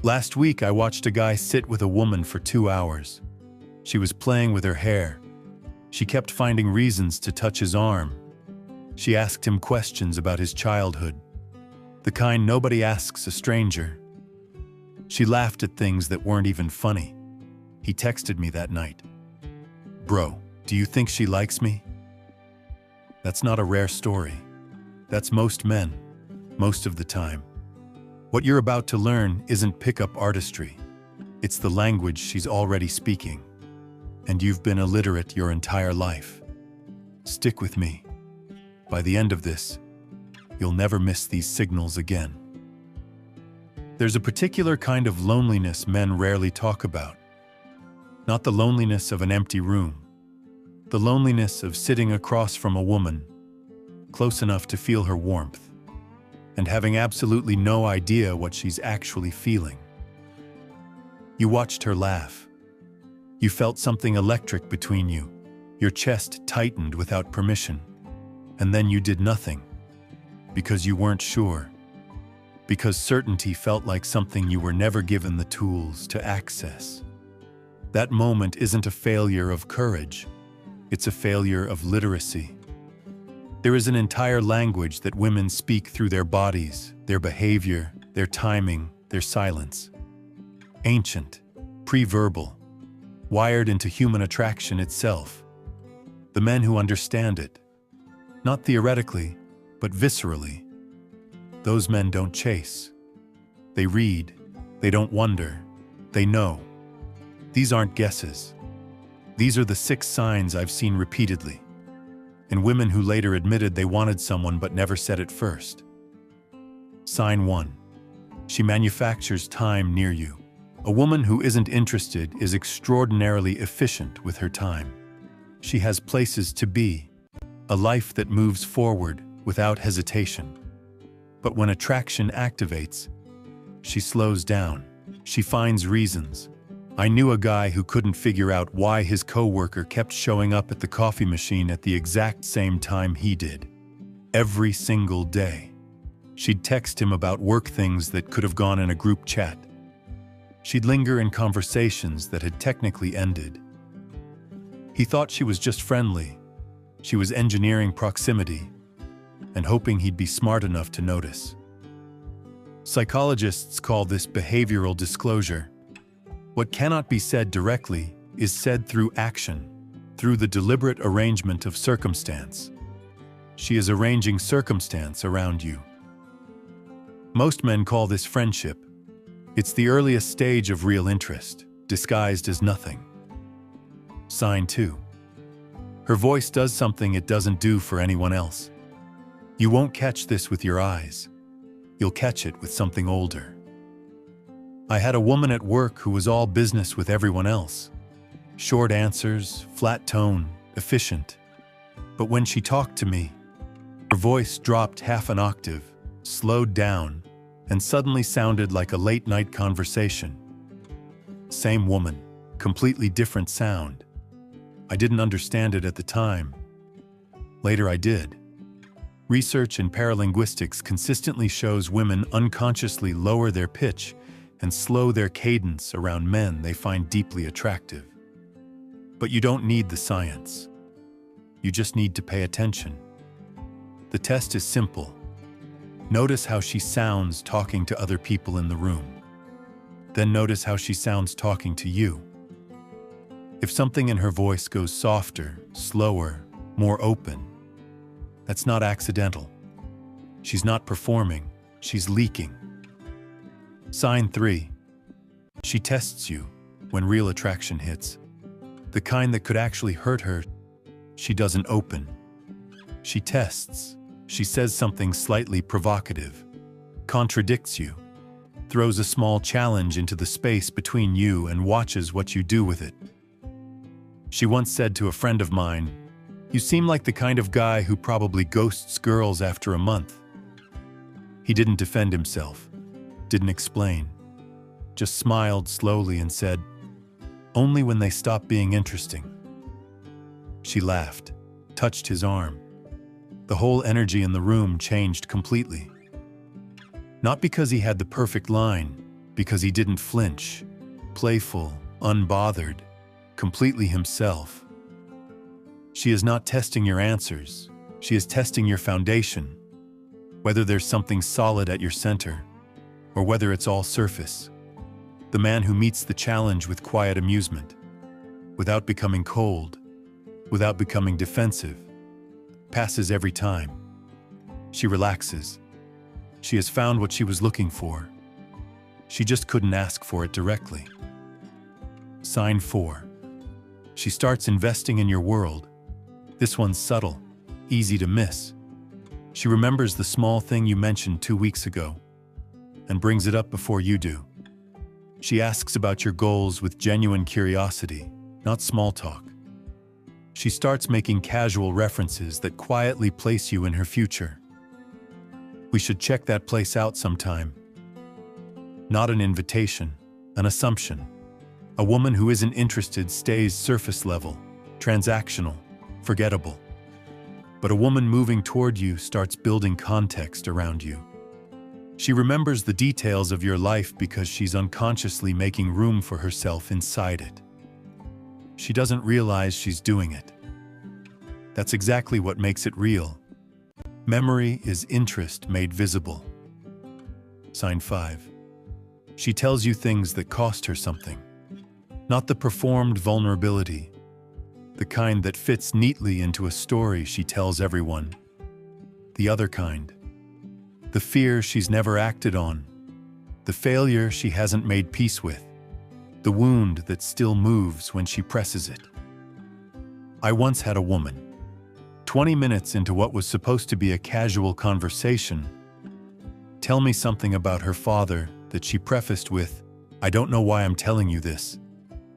Last week, I watched a guy sit with a woman for 2 hours. She was playing with her hair. She kept finding reasons to touch his arm. She asked him questions about his childhood, the kind nobody asks a stranger. She laughed at things that weren't even funny. He texted me that night. "Bro, do you think she likes me?" That's not a rare story. That's most men, most of the time. What you're about to learn isn't pickup artistry. It's the language she's already speaking. And you've been illiterate your entire life. Stick with me. By the end of this, you'll never miss these signals again. There's a particular kind of loneliness men rarely talk about. Not the loneliness of an empty room. The loneliness of sitting across from a woman, close enough to feel her warmth, and having absolutely no idea what she's actually feeling. You watched her laugh. You felt something electric between you. Your chest tightened without permission. And then you did nothing. Because you weren't sure. Because certainty felt like something you were never given the tools to access. That moment isn't a failure of courage. It's a failure of literacy. There is an entire language that women speak through their bodies, their behavior, their timing, their silence. Ancient, pre-verbal, wired into human attraction itself. The men who understand it, not theoretically, but viscerally. Those men don't chase. They read. They don't wonder. They know. These aren't guesses. These are the 6 signs I've seen repeatedly. And women who later admitted they wanted someone but never said it first. Sign 1. She manufactures time near you. A woman who isn't interested is extraordinarily efficient with her time. She has places to be, a life that moves forward without hesitation. But when attraction activates, she slows down. She finds reasons. I knew a guy who couldn't figure out why his coworker kept showing up at the coffee machine at the exact same time he did. Every single day. She'd text him about work things that could have gone in a group chat. She'd linger in conversations that had technically ended. He thought she was just friendly. She was engineering proximity and hoping he'd be smart enough to notice. Psychologists call this behavioral disclosure. What cannot be said directly is said through action, through the deliberate arrangement of circumstance. She is arranging circumstance around you. Most men call this friendship. It's the earliest stage of real interest, disguised as nothing. Sign 2. Her voice does something it doesn't do for anyone else. You won't catch this with your eyes. You'll catch it with something older. I had a woman at work who was all business with everyone else. Short answers, flat tone, efficient. But when she talked to me, her voice dropped half an octave, slowed down, and suddenly sounded like a late-night conversation. Same woman, completely different sound. I didn't understand it at the time. Later I did. Research in paralinguistics consistently shows women unconsciously lower their pitch and slow their cadence around men they find deeply attractive. But you don't need the science. You just need to pay attention. The test is simple. Notice how she sounds talking to other people in the room. Then notice how she sounds talking to you. If something in her voice goes softer, slower, more open, that's not accidental. She's not performing, she's leaking. Sign 3. She tests you when real attraction hits. The kind that could actually hurt her, she doesn't open. She tests. She says something slightly provocative, contradicts you, throws a small challenge into the space between you and watches what you do with it. She once said to a friend of mine, "You seem like the kind of guy who probably ghosts girls after a month." He didn't defend himself, didn't explain, just smiled slowly and said, "Only when they stop being interesting." She laughed, touched his arm. The whole energy in the room changed completely. Not because he had the perfect line, because he didn't flinch, playful, unbothered, completely himself. She is not testing your answers, she is testing your foundation, whether there's something solid at your center, or whether it's all surface. The man who meets the challenge with quiet amusement, without becoming cold, without becoming defensive, passes every time. She relaxes. She has found what she was looking for. She just couldn't ask for it directly. Sign 4. She starts investing in your world. This one's subtle, easy to miss. She remembers the small thing you mentioned 2 weeks ago and brings it up before you do. She asks about your goals with genuine curiosity, not small talk. She starts making casual references that quietly place you in her future. We should check that place out sometime. Not an invitation, an assumption. A woman who isn't interested stays surface level, transactional, forgettable. But a woman moving toward you starts building context around you. She remembers the details of your life because she's unconsciously making room for herself inside it. She doesn't realize she's doing it. That's exactly what makes it real. Memory is interest made visible. Sign 5. She tells you things that cost her something. Not the performed vulnerability, the kind that fits neatly into a story she tells everyone. The other kind. The fear she's never acted on. The failure she hasn't made peace with. The wound that still moves when she presses it. I once had a woman, 20 minutes into what was supposed to be a casual conversation, tell me something about her father that she prefaced with, "I don't know why I'm telling you this."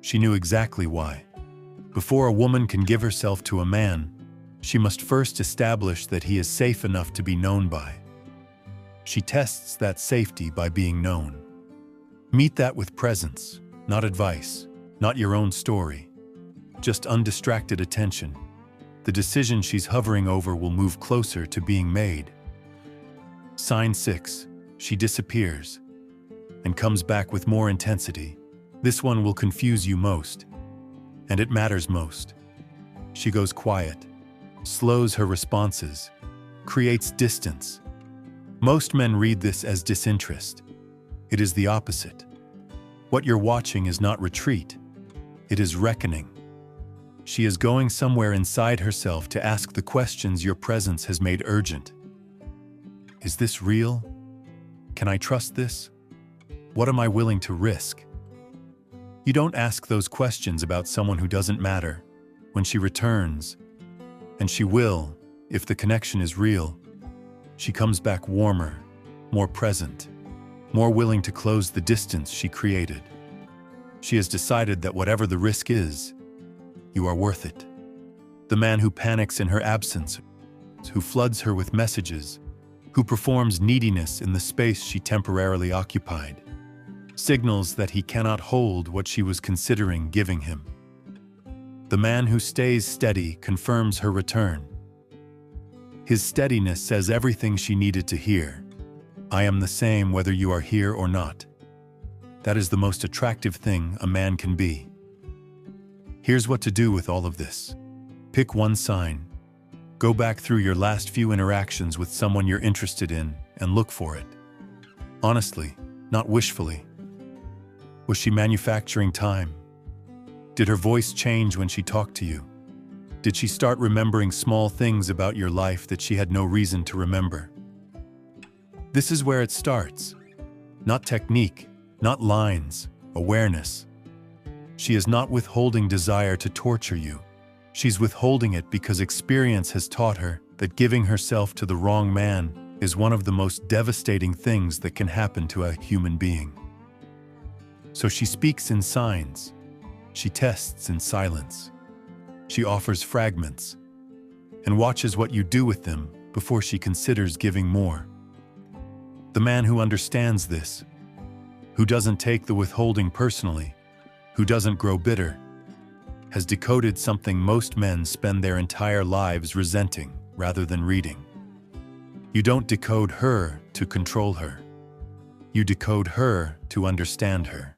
She knew exactly why. Before a woman can give herself to a man, she must first establish that he is safe enough to be known by. She tests that safety by being known. Meet that with presence, not advice, not your own story, just undistracted attention. The decision she's hovering over will move closer to being made. Sign 6. She disappears and comes back with more intensity. This one will confuse you most, and it matters most. She goes quiet, slows her responses, creates distance. Most men read this as disinterest. It is the opposite. What you're watching is not retreat. It is reckoning. She is going somewhere inside herself to ask the questions your presence has made urgent. Is this real? Can I trust this? What am I willing to risk? You don't ask those questions about someone who doesn't matter. When she returns, and she will, if the connection is real, she comes back warmer, more present, more willing to close the distance she created. She has decided that whatever the risk is, you are worth it. The man who panics in her absence, who floods her with messages, who performs neediness in the space she temporarily occupied, signals that he cannot hold what she was considering giving him. The man who stays steady confirms her return. His steadiness says everything she needed to hear. I am the same whether you are here or not. That is the most attractive thing a man can be. Here's what to do with all of this. Pick one sign. Go back through your last few interactions with someone you're interested in and look for it. Honestly, not wishfully. Was she manufacturing time? Did her voice change when she talked to you? Did she start remembering small things about your life that she had no reason to remember? This is where it starts. Not technique, not lines, awareness. She is not withholding desire to torture you. She's withholding it because experience has taught her that giving herself to the wrong man is one of the most devastating things that can happen to a human being. So she speaks in signs. She tests in silence. She offers fragments and watches what you do with them before she considers giving more. The man who understands this, who doesn't take the withholding personally, who doesn't grow bitter, has decoded something most men spend their entire lives resenting rather than reading. You don't decode her to control her. You decode her to understand her.